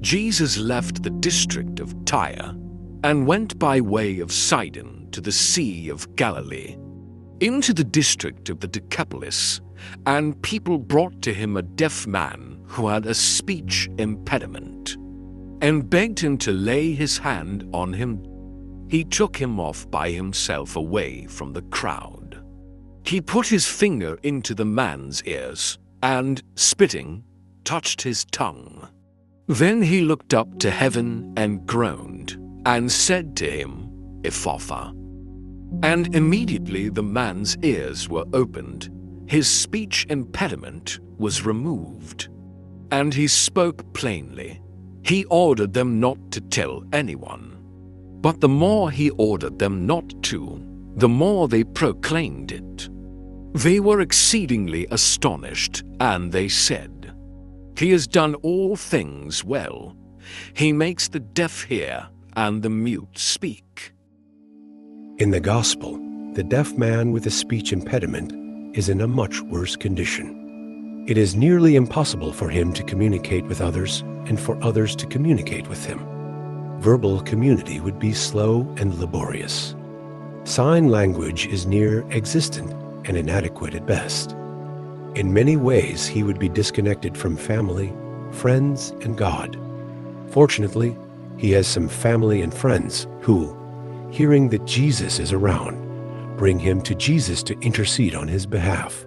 Jesus left the district of Tyre and went by way of Sidon to the Sea of Galilee, into the district of the Decapolis, and people brought to him a deaf man who had a speech impediment, and begged him to lay his hand on him. He took him off by himself away from the crowd. He put his finger into the man's ears, and, spitting, touched his tongue. Then he looked up to heaven and groaned, and said to him, Ephphatha. And immediately the man's ears were opened, his speech impediment was removed, and he spoke plainly. He ordered them not to tell anyone. But the more he ordered them not to, the more they proclaimed it. They were exceedingly astonished, and they said, He has done all things well. He makes the deaf hear and the mute speak. In the Gospel, the deaf man with a speech impediment is in a much worse condition. It is nearly impossible for him to communicate with others and for others to communicate with him. Verbal community would be slow and laborious. Sign language is near existent and inadequate at best. In many ways, he would be disconnected from family, friends, and God. Fortunately, he has some family and friends who, hearing that Jesus is around, bring him to Jesus to intercede on his behalf.